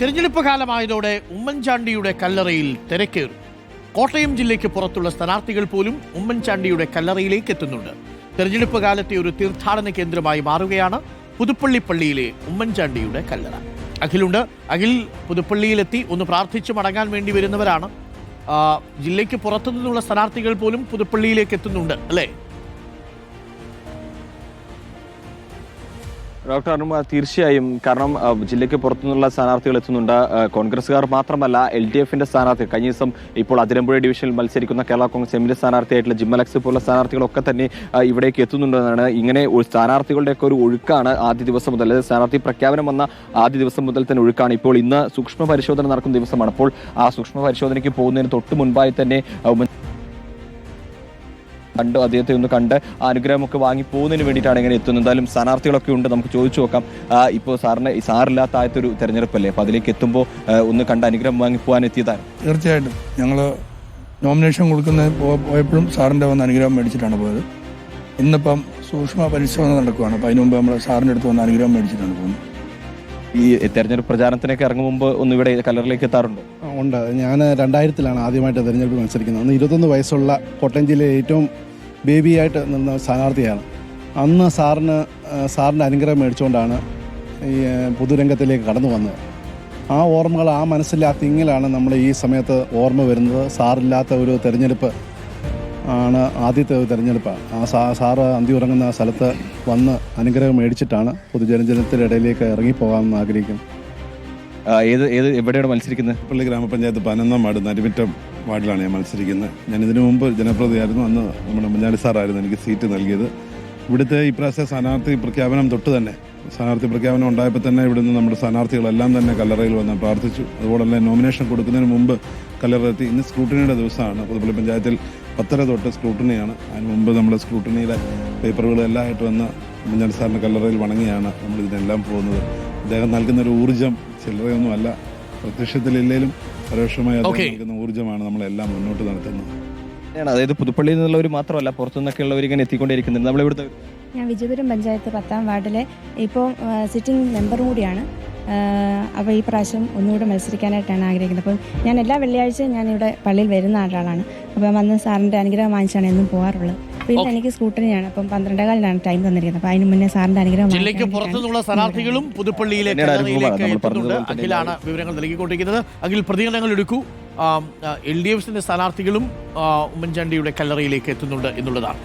തിരഞ്ഞെടുപ്പ് കാലമായതോടെ ഉമ്മൻചാണ്ടിയുടെ കല്ലറയിൽ തിരക്കേറും. കോട്ടയം ജില്ലയ്ക്ക് പുറത്തുള്ള സ്ഥാനാർത്ഥികൾ പോലും ഉമ്മൻചാണ്ടിയുടെ കല്ലറയിലേക്ക് എത്തുന്നുണ്ട്. തിരഞ്ഞെടുപ്പ് കാലത്തെ ഒരു തീർത്ഥാടന കേന്ദ്രമായി മാറുകയാണ് പുതുപ്പള്ളി പള്ളിയിലെ ഉമ്മൻചാണ്ടിയുടെ കല്ലറ. അഖിലുണ്ട്. അഖിൽ, പുതുപ്പള്ളിയിലെത്തി ഒന്ന് പ്രാർത്ഥിച്ചു മടങ്ങാൻ വേണ്ടി വരുന്നവരാണ്. ജില്ലയ്ക്ക് പുറത്തു നിന്നുള്ള സ്ഥാനാർത്ഥികൾ പോലും പുതുപ്പള്ളിയിലേക്ക് എത്തുന്നുണ്ട്, അല്ലേ? ഡോക്ടർ അരുമ, തീർച്ചയായും. കാരണം ജില്ലയ്ക്ക് പുറത്തുനിന്നുള്ള സ്ഥാനാർത്ഥികൾ എത്തുന്നുണ്ട്. കോൺഗ്രസ്സുകാർ മാത്രമല്ല, LDF-ന്റെ സ്ഥാനാർത്ഥി കഴിഞ്ഞ ദിവസം ഇപ്പോൾ അതിരമ്പുഴ ഡിവിഷനിൽ മത്സരിക്കുന്ന കേരള കോൺഗ്രസ് എമ്മിന്റെ സ്ഥാനാർത്ഥിയായിട്ടുള്ള ജിമ്മലക്സ് പോലുള്ള സ്ഥാനാർത്ഥികളൊക്കെ തന്നെ ഇവിടേക്ക് എത്തുന്നുണ്ടെന്നാണ്. ഇങ്ങനെ സ്ഥാനാർത്ഥികളുടെയൊക്കെ ഒരു ഒഴുക്കാണ് ആദ്യ ദിവസം മുതൽ, അതായത് സ്ഥാനാർത്ഥി പ്രഖ്യാപനം വന്ന ആദ്യ ദിവസം മുതൽ തന്നെ ഒഴുക്കാണ്. ഇപ്പോൾ ഇന്ന് സൂക്ഷ്മ പരിശോധന നടക്കുന്ന ദിവസമാണ്. അപ്പോൾ ആ സൂക്ഷ്മ പരിശോധനയ്ക്ക് പോകുന്നതിന് തൊട്ട് മുൻപായി തന്നെ അദ്ദേഹത്തെ ഒന്ന് കണ്ട് അനുഗ്രഹമൊക്കെ വാങ്ങി പോകുന്നതിന് വേണ്ടിയിട്ടാണ് ഇങ്ങനെ എത്തുന്നത്. എന്തായാലും സ്ഥാനാർത്ഥികളൊക്കെ ഉണ്ട്, നമുക്ക് ചോദിച്ചു നോക്കാം. ഇപ്പോൾ സാറില്ലാത്ത ആദ്യത്തെ തെരഞ്ഞെടുപ്പല്ലേ, അപ്പോൾ അതിലേക്ക് എത്തുമ്പോൾ ഒന്ന് കണ്ട് അനുഗ്രഹം വാങ്ങി പോകാൻ എത്തിയതാണ്. തീർച്ചയായിട്ടും ഞങ്ങൾ നോമിനേഷൻ കൊടുക്കുന്ന പോയപ്പോഴും സാറിൻ്റെ വന്ന് അനുഗ്രഹം മേടിച്ചിട്ടാണ് പോയത്. ഇന്നിപ്പം സൂക്ഷ്മ പരിശോധന നടക്കുകയാണ്. അപ്പോൾ അതിന് മുമ്പ് നമ്മൾ സാറിൻ്റെ അടുത്ത് വന്ന് അനുഗ്രഹം മേടിച്ചിട്ടാണ് പോകുന്നത്. ഈ തെരഞ്ഞെടുപ്പ് പ്രചാരണത്തിനൊക്കെ ഇറങ്ങും മുമ്പ് ഒന്ന് ഇവിടെ കല്ലറിലേക്ക് എത്താറുണ്ട്? ഉണ്ട്. ഞാൻ 2000-ലാണ് ആദ്യമായിട്ട് തെരഞ്ഞെടുപ്പ് മത്സരിക്കുന്നത്. അന്ന് 21 വയസ്സുള്ള കോട്ടയം ജില്ലയിലെ ഏറ്റവും ബേബിയായിട്ട് നിന്ന സ്ഥാനാർത്ഥിയാണ്. അന്ന് സാറിൻ്റെ അനുഗ്രഹം മേടിച്ചുകൊണ്ടാണ് ഈ പൊതുരംഗത്തിലേക്ക് കടന്നു വന്നത്. ആ ഓർമ്മകൾ, ആ മനസ്സിലെ ആ തിങ്ങിലാണ് നമ്മൾ ഈ സമയത്ത് ഓർമ്മ വരുന്നത്. സാറില്ലാത്ത ഒരു തെരഞ്ഞെടുപ്പ് ആണ്, ആദ്യത്തെ ഒരു തെരഞ്ഞെടുപ്പാണ്. സാറ് അന്തി ഉറങ്ങുന്ന സ്ഥലത്ത് വന്ന് അനുഗ്രഹം മേടിച്ചിട്ടാണ് പൊതുജനജനത്തിൻ്റെ ഇടയിലേക്ക് ഇറങ്ങിപ്പോകാമെന്ന് ആഗ്രഹിക്കുന്നു. എവിടെയാണ് മത്സരിക്കുന്നത്? പള്ളി ഗ്രാമപഞ്ചായത്ത് 11-ാം വാർഡ് നരിമിറ്റം വാർഡിലാണ് ഞാൻ മത്സരിക്കുന്നത്. ഞാൻ ഇതിനു മുമ്പ് ജനപ്രതിനിധിയായിരുന്നു. അന്ന് നമ്മുടെ ഉമ്മൻചാണ്ടി സാറായിരുന്നു എനിക്ക് സീറ്റ് നൽകിയത്. ഇവിടുത്തെ ഇപ്രാവശ്യ സ്ഥാനാർത്ഥി പ്രഖ്യാപനം തൊട്ട് തന്നെ, സ്ഥാനാർത്ഥി പ്രഖ്യാപനം ഉണ്ടായപ്പോൾ തന്നെ ഇവിടുന്ന് നമ്മുടെ സ്ഥാനാർത്ഥികളെല്ലാം തന്നെ കല്ലറയിൽ വന്ന് പ്രാർത്ഥിച്ചു. അതുപോലെ തന്നെ നോമിനേഷൻ കൊടുക്കുന്നതിന് മുമ്പ് കല്ലറയെത്തി. ഇന്ന് സ്ക്രൂട്ടിനിയുടെ ദിവസമാണ്. പുതുപ്പള്ളി പഞ്ചായത്തിൽ 10:30 തൊട്ട് സ്ക്രൂട്ടിനിയാണ്. അതിന് മുമ്പ് നമ്മുടെ സ്ക്രൂട്ടിനിയുടെ പേപ്പറുകളെല്ലാം ആയിട്ട് വന്ന് ഉമ്മൻചാണ്ടി സാറിൻ്റെ കല്ലറയിൽ വണങ്ങിയാണ് നമ്മൾ ഇതിനെല്ലാം പോകുന്നത്. അദ്ദേഹം നൽകുന്നൊരു ഊർജ്ജം ചില്ലറയൊന്നുമല്ല. പ്രത്യക്ഷത്തിലില്ലേലും പരോക്ഷമായി അദ്ദേഹം നൽകുന്ന ഊർജ്ജമാണ് നമ്മളെല്ലാം മുന്നോട്ട് നടത്തുന്നത്. അതായത് പുതുപ്പള്ളിയിൽ നിന്നുള്ളവർ മാത്രമല്ല, പുറത്തുനിന്നൊക്കെ ഉള്ളവർ ഇങ്ങനെ എത്തിക്കൊണ്ടിരിക്കുന്നുണ്ട്. നമ്മളിവിടുത്തെ ഞാൻ വിജയപുരം പഞ്ചായത്ത് 10-ാം വാർഡിലെ ഇപ്പോൾ സിറ്റിംഗ് മെമ്പറും കൂടിയാണ്. അപ്പോൾ ഈ പ്രാവശ്യം ഒന്നുകൂടെ മത്സരിക്കാനായിട്ടാണ് ആഗ്രഹിക്കുന്നത്. അപ്പം ഞാൻ എല്ലാ വെള്ളിയാഴ്ചയും ഞാനിവിടെ പള്ളിയിൽ വരുന്ന ആളാണ്. അപ്പം വന്ന് സാറിൻ്റെ അനുഗ്രഹം വാങ്ങിച്ചാണ് എന്നും പോകാറുള്ളത്. അപ്പോൾ ഇന്ന് എനിക്ക് സ്കൂട്ടറിനാണ്. അപ്പം 12:15-ാണ് ടൈം തന്നിരിക്കുന്നത്. അപ്പോൾ അതിന് മുന്നേ സാറിൻ്റെ അനുഗ്രഹം. ജില്ലയ്ക്ക് പുറത്തുനിന്നുള്ള സ്ഥാനാർത്ഥികളും പുതുപ്പള്ളിയിലെ എത്തുന്നുണ്ട്. അഖിലാണ് വിവരങ്ങൾ നൽകിക്കൊണ്ടിരിക്കുന്നത്. അഖിൽ, പ്രതികരണങ്ങൾ എടുക്കൂ. LDF-ന്റെ സ്ഥാനാർത്ഥികളും ഉമ്മൻചാണ്ടിയുടെ കല്ലറയിലേക്ക് എത്തുന്നുണ്ട് എന്നുള്ളതാണ്.